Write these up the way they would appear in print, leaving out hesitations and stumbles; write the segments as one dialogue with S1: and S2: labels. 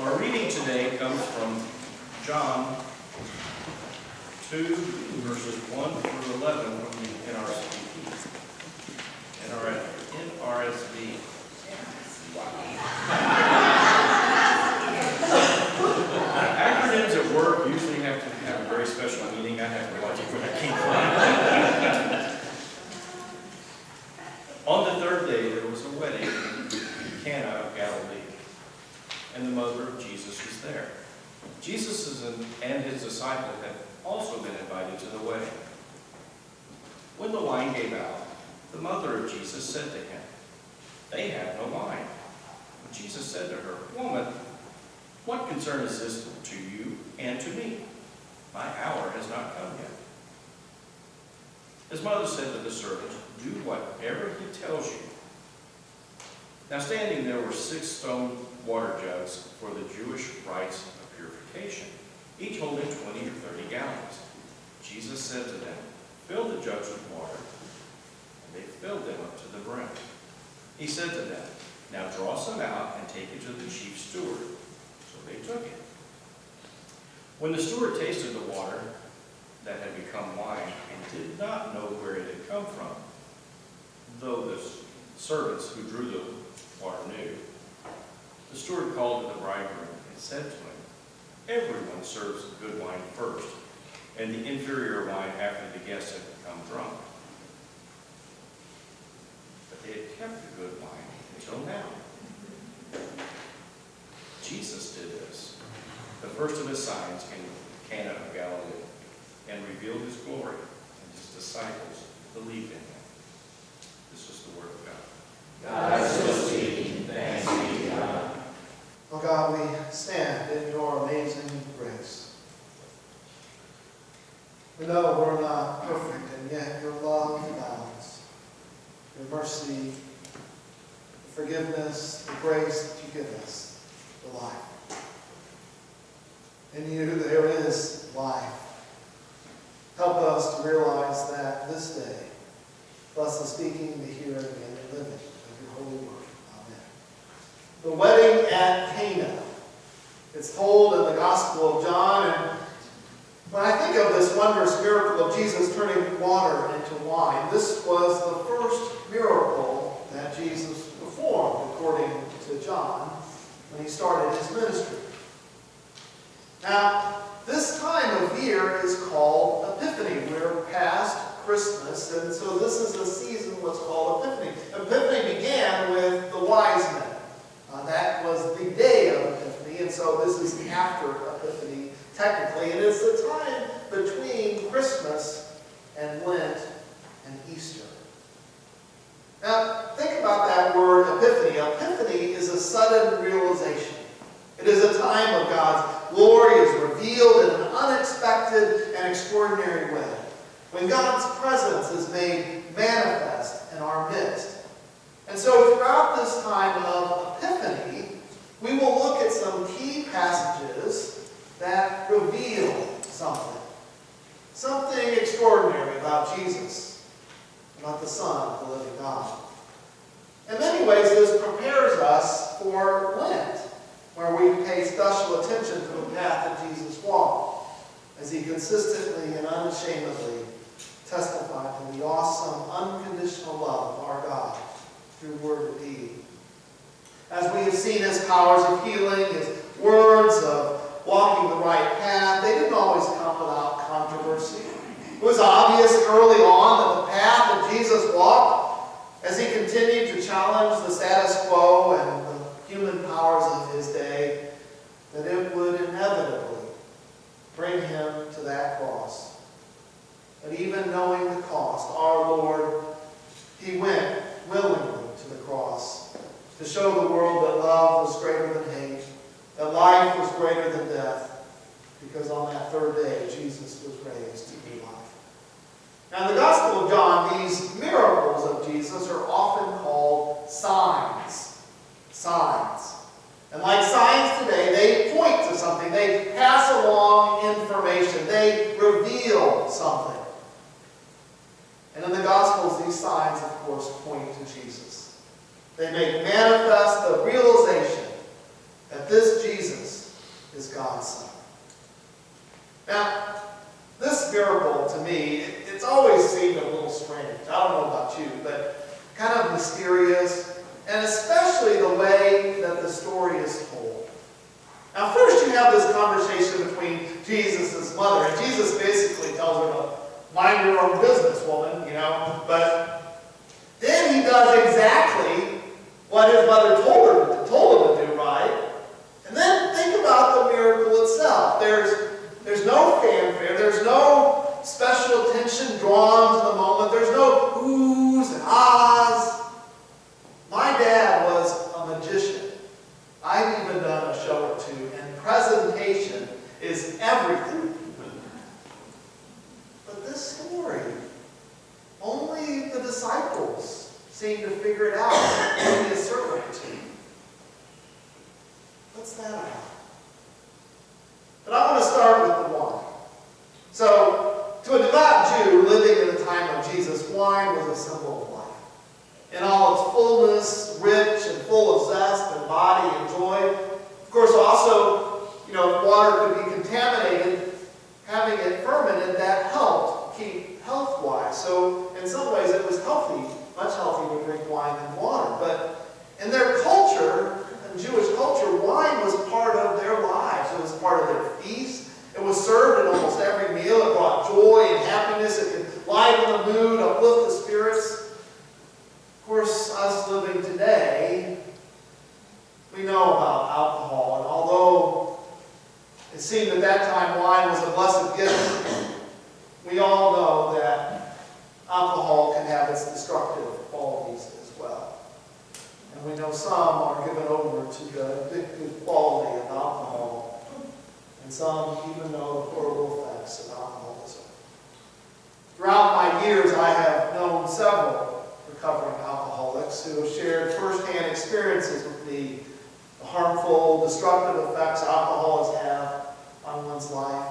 S1: Our reading today comes from John 2, verses 1 through 11 from the NRSV. Acronyms at work usually have to have a very special meaning. I have to watch it when I can't find it. On the third day, there was a wedding in Cana of Galilee, and the mother of Jesus was there. Jesus and his disciples had also been invited to the wedding. When the wine gave out, the mother of Jesus said to him, "They have no wine." And Jesus said to her, "Woman, what concern is this to you and to me? My hour has not come yet." His mother said to the servant, "Do whatever he tells you." Now standing there were 6 stone water jugs for the Jewish rites of purification, each holding 20 or 30 gallons. Jesus said to them, "Fill the jugs with water." And they filled them up to the brim. He said to them, "Now draw some out and take it to the chief steward." So they took it. When the steward tasted the water that had become wine and did not know where it had come from, though the servants who drew the water knew, the steward called to the bridegroom and said to him, "Everyone serves good wine first, and the inferior wine after the guests have become drunk. But they had kept the good wine until now." Jesus did this, the first of his signs in Cana of Galilee, and revealed his glory, and his disciples believed in him. This is the word of God.
S2: God is still speaking. Thanks be to God.
S3: Oh God, we stand in your amazing grace. We know we're not perfect, and yet your love abounds. Your mercy, the forgiveness, the grace that you give us, the life. In you there is life. Help us to realize that this day, bless the speaking, the hearing, and the living of your holy word. Amen. The wedding at Cana. It's told in the Gospel of John, and when I think of this wondrous miracle of Jesus turning water into wine, this was the first miracle that Jesus performed, according to John, when he started his ministry. Now, this time of year is called Epiphany. We're past Christmas, and so this is a season what's called Epiphany. Epiphany began with the wise men. That was the day of Epiphany, and so this is after Epiphany, technically. And it's the time between Christmas and Lent and Easter. Now, think about that word Epiphany. Epiphany is a sudden realization. It is a time of God's glory is revealed in an unexpected and extraordinary way, when God's presence is made manifest in our midst. And so throughout this time of Epiphany, we will look at some key passages that reveal something. Something extraordinary about Jesus, about the Son of the living God. In many ways, this prepares us for Lent, where we pay special attention to the path that Jesus walked, as he consistently and unashamedly testified to the awesome, unconditional love of our God through word and deed. As we have seen his powers of healing, his words of walking the right path, they didn't always come without controversy. It was obvious early on that the path that Jesus walked, as he continued to challenge the status quo and the human powers of his day, that it would inevitably bring him to that cross. But even knowing the cost, our Lord, he went willingly to the cross to show the world that love was greater than hate, that life was greater than death, because on that third day, Jesus was raised to new life. Now, in the Gospel of John, these miracles of Jesus are often called signs. Signs. And like signs today, they point to something. They pass along information. They reveal something. And in the Gospels, these signs, of course, point to Jesus. They make manifest the realization that this Jesus is God's Son. Now, this miracle to me, it's always seemed a little strange. I don't know about you, but kind of mysterious, and especially the way that the story is told. Now, first you have this conversation between Jesus' mother, and Jesus basically tells her to mind your own business, woman, but then he does exactly what his mother told him to do, right? And then think about the miracle itself. There's no fanfare, there's no special attention drawn to the moment, there's no oohs and ahs. My dad was a magician. I've even done a show or two, and presentation is everything. But this story, only the disciples seem to figure it out, maybe a servant or two. What's that about? But I want to start with the wine. So, to a devout Jew living in the time of Jesus, wine was a symbol of life. In all its fullness, rich and full of zest and body and joy. Of course, also, water could be contaminated. Having it fermented, that helped keep health-wise. So, in some ways, it was healthy, much healthier to drink wine than water. But in their culture, in Jewish culture, wine was part of their lives. It was part of their feast. It was served in almost every meal. It brought joy and happiness. It could lighten the mood, uplift the spirits. Of course, us living today, we know about alcohol. And although it seemed at that time wine was a blessed gift, we all know that alcohol can have its destructive qualities as well. And we know some are given over to the addictive quality of alcohol, and some even know the horrible effects of alcoholism. Throughout my years, I have known several recovering alcoholics who have shared firsthand experiences with me, the harmful, destructive effects alcohol has had on one's life.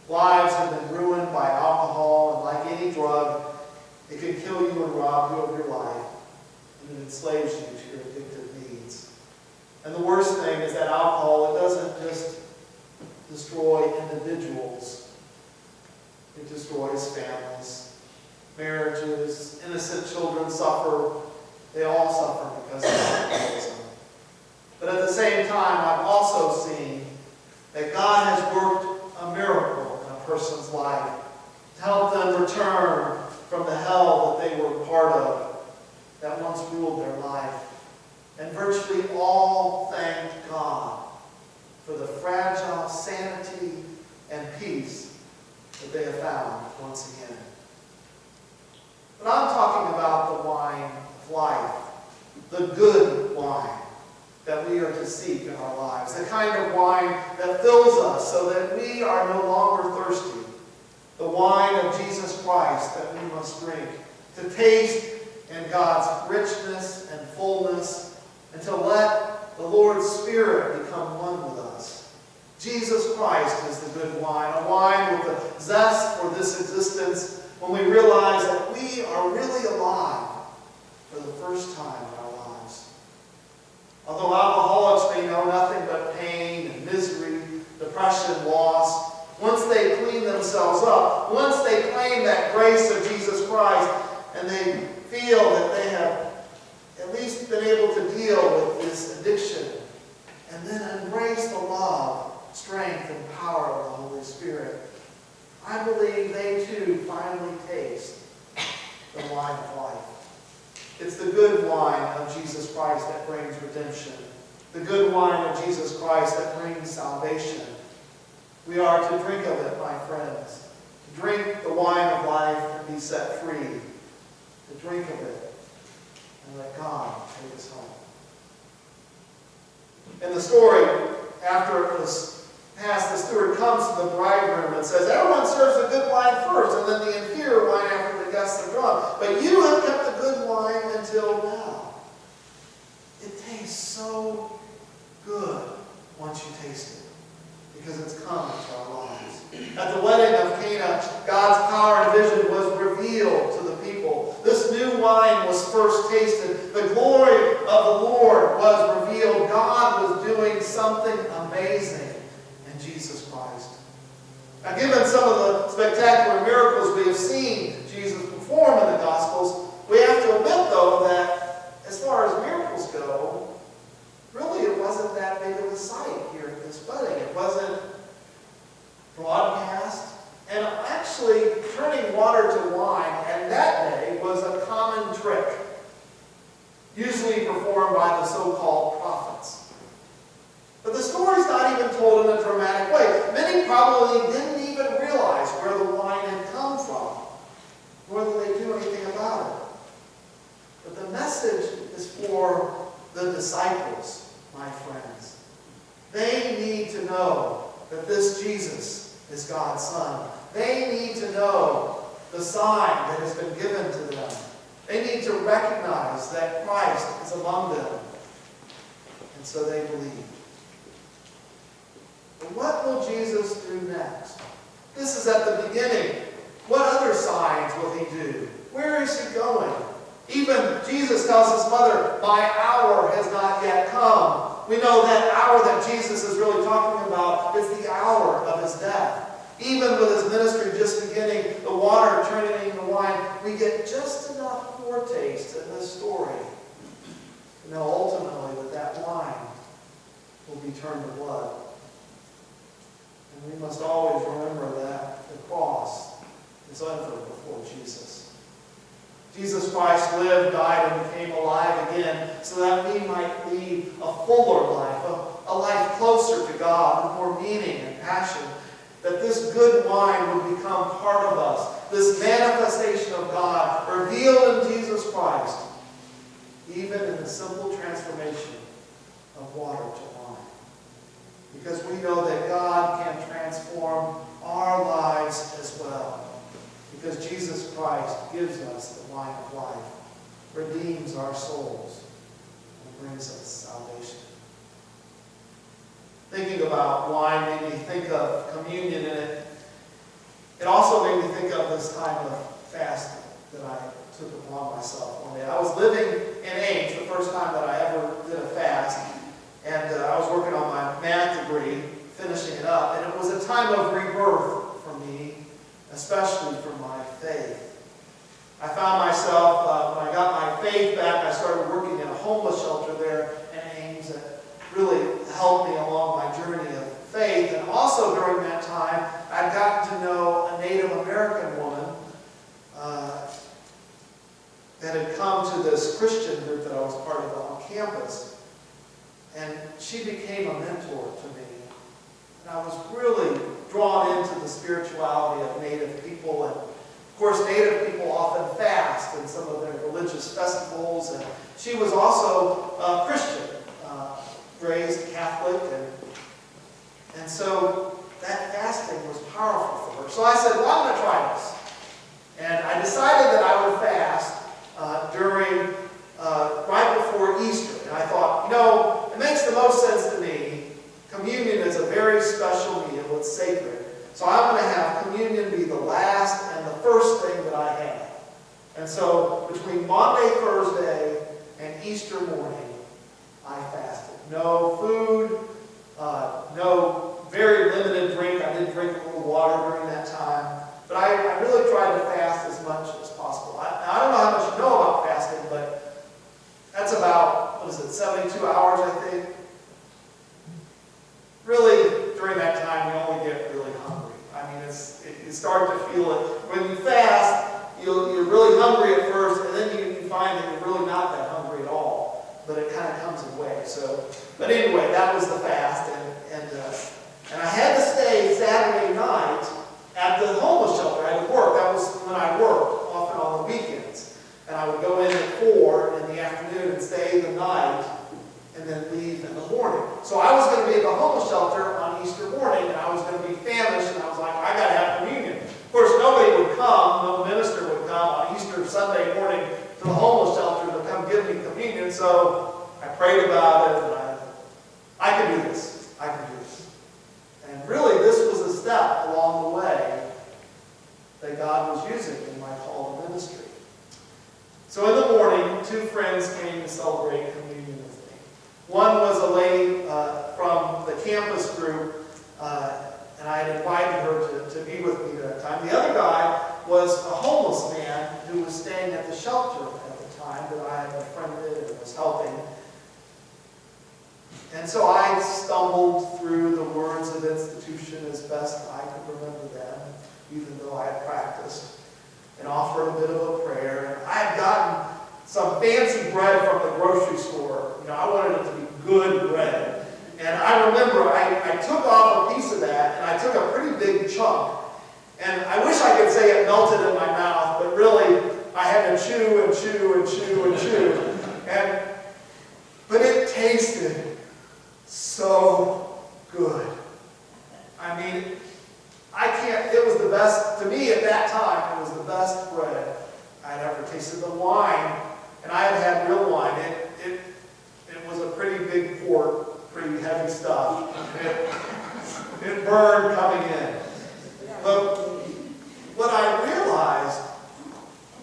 S3: Lives have been ruined by alcohol, and like any drug, it can kill you and rob you of your life, and it enslaves you to your addictive needs. And the worst thing is that alcohol, it doesn't just destroy individuals, it destroys families, marriages, innocent children suffer. They all suffer because of alcoholism. But at the same time, I've also seen that God has worked a miracle in a person's life to help them return from the hell that they were part of, that once ruled their life. And virtually all thanked God for the fragile sanity and peace that they have found once again. But I'm talking about the wine of life, the good wine that we are to seek in our lives, the kind of wine that fills us so that we are no longer thirsty, the wine of Jesus Christ that we must drink, to taste in God's richness and fullness, and to let the Lord's Spirit become one with us. Jesus Christ is the good wine, a wine with a zest for this existence when we realize that we are really alive for the first time in our lives. Although alcoholics may know nothing but pain and misery, depression, loss, once they clean themselves up, once they claim that grace of Jesus Christ, and they feel that they have at least been able to deal with this addiction, and then embrace the love, strength, and power of the Holy Spirit, I believe they too finally taste the wine of life. It's the good wine of Jesus Christ that brings redemption. The good wine of Jesus Christ that brings salvation. We are to drink of it, my friends. To drink the wine of life and be set free. To drink of it and let God take us home. In the story, after it was passed, the steward comes to the bridegroom and says, everyone serves the good wine first, and then the inferior wine after the guests are drunk. But you have kept the good wine until now. It tastes so good once you taste it, because it's come into our lives. At the wedding of Cana, God's power and vision was revealed to the people. This new wine was first tasted. The glory of the Lord was revealed. God was doing something amazing in Jesus Christ. Now, given some of the spectacular miracles we have seen Jesus perform in the Gospels, we have to admit, though, that as far as miracles go, really it wasn't that big of a sight here at this wedding. It wasn't broadcast. And actually, turning water to wine, and that day, was a common trick, usually performed by the so-called prophets. But the story's not even told in a dramatic way. Many probably didn't even realize where the wine had come from, nor did they do anything about it. But the message is for the disciples, my friends. They need to know that this Jesus is God's Son. They need to know the sign that has been given to them. They need to recognize that Christ is among them. And so they believe. But what will Jesus do next? This is at the beginning. What other signs will he do? Where is he going? Even Jesus tells his mother, "My hour has not yet come." We know that hour that Jesus is really talking about is the hour of his death. Even with his ministry just beginning, the water turning into wine, we get just enough foretaste in this story to know ultimately that wine will be turned to blood. And we must always remember that the cross is ever before Jesus. Jesus Christ lived, died, and became alive again so that we might lead a fuller life, a life closer to God, with more meaning and passion. That this good wine would become part of us, this manifestation of God revealed in Jesus Christ, even in the simple transformation of water to wine. Because we know that God can transform our lives as well. Because Jesus Christ gives us the wine of life, redeems our souls, and brings us salvation. Thinking about wine made me think of communion, and it also made me think of this time of fasting that I took upon myself one day. I was living in Ames, the first time that I ever did a fast, and I was working on my math degree, finishing it up, and it was a time of rebirth for me, especially for my faith. I found myself, when I got my faith back, I started working in a homeless shelter there in Ames that really helped me along my journey of faith. And also during that time, I'd gotten to know a Native American woman that had come to this Christian group that I was part of on campus. And she became a mentor to me. And I was really drawn into the spirituality of Native people. And of course, Native people often fast in some of their religious festivals. And she was also a Christian, raised Catholic. And so that fasting was powerful for her. So I said, well, I'm going to try this. And I decided that I would fast during right before Easter. And I thought, it makes the most sense to me. Communion is a very special meal. It's sacred. So I'm going to have communion be the last and the first thing that I have. And so between Maundy, Thursday, and Easter morning, I fasted. No food, no very limited drink. I did drink a little water during that time. But I really tried to fast as much as possible. I don't know how much you know about fasting, but that's about, 72 hours, I think. Really, during that time, you only get really hungry. I mean, you start to feel it. When you fast, you're really hungry at first, and then you find that you're really not that hungry at all. But it kind of comes in waves. But anyway, that was the fast, and I had to stay Saturday night at the homeless shelter. I had to work. That was when I worked, often on the weekends. And I would go in at 4 in the afternoon and stay the night, and then leave in the morning. So I was going to be at the homeless shelter on Easter morning, and I was going to be famished, and I was like, I got to have communion. Of course, nobody would come, no minister would come on Easter Sunday morning to the homeless shelter to come give me communion, so I prayed about it, and I could do this. group, and I had invited her to be with me that time. The other guy was a homeless man who was staying at the shelter at the time that I had befriended and was helping. And so I stumbled through the words of institution as best I could remember them, even though I had practiced, and offered a bit of a prayer. And I had gotten some fancy bread from the grocery store. You know, I wanted it to be good bread. And I remember I took off a piece of that, and I took a pretty big chunk. And I wish I could say it melted in my mouth, but really, I had to chew and chew and chew and chew. But it tasted so good. I mean, it was the best, to me at that time, it was the best bread I'd ever tasted. The wine, and I had real wine, it was a pretty big quart, pretty heavy stuff. It burned coming in. But what I realized,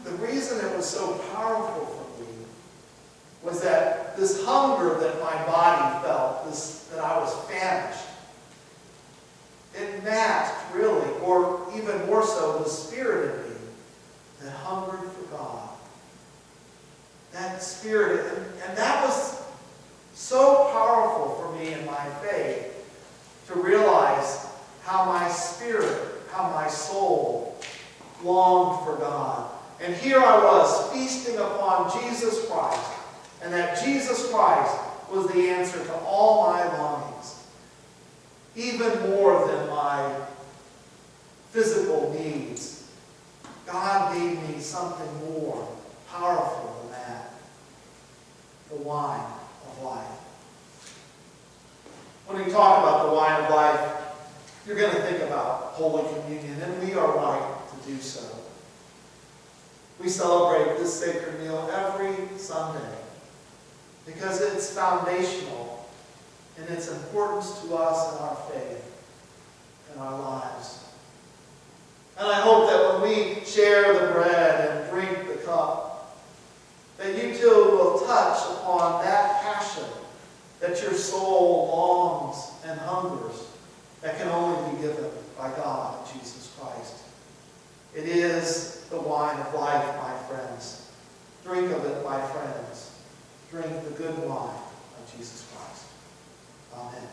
S3: the reason it was so powerful for me was that this hunger that my body felt, that I was famished, it matched really, or even more so, the spirit in me that hungered for God. That spirit, and that was so powerful for me in my faith to realize how my spirit, how my soul longed for God. And here I was, feasting upon Jesus Christ, and that Jesus Christ was the answer to all my longings, even more than my physical needs. God gave me something more powerful than that, the wine of life. When we talk about the wine of life, you're going to think about Holy Communion, and we are right to do so. We celebrate this sacred meal every Sunday because it's foundational in its importance to us in our faith and our lives. And I hope that when we share the bread and drink the cup, that you too will touch upon that passion that your soul longs and hungers, that can only be given by God, Jesus Christ. It is the wine of life, my friends. Drink of it, my friends. Drink the good wine of Jesus Christ. Amen.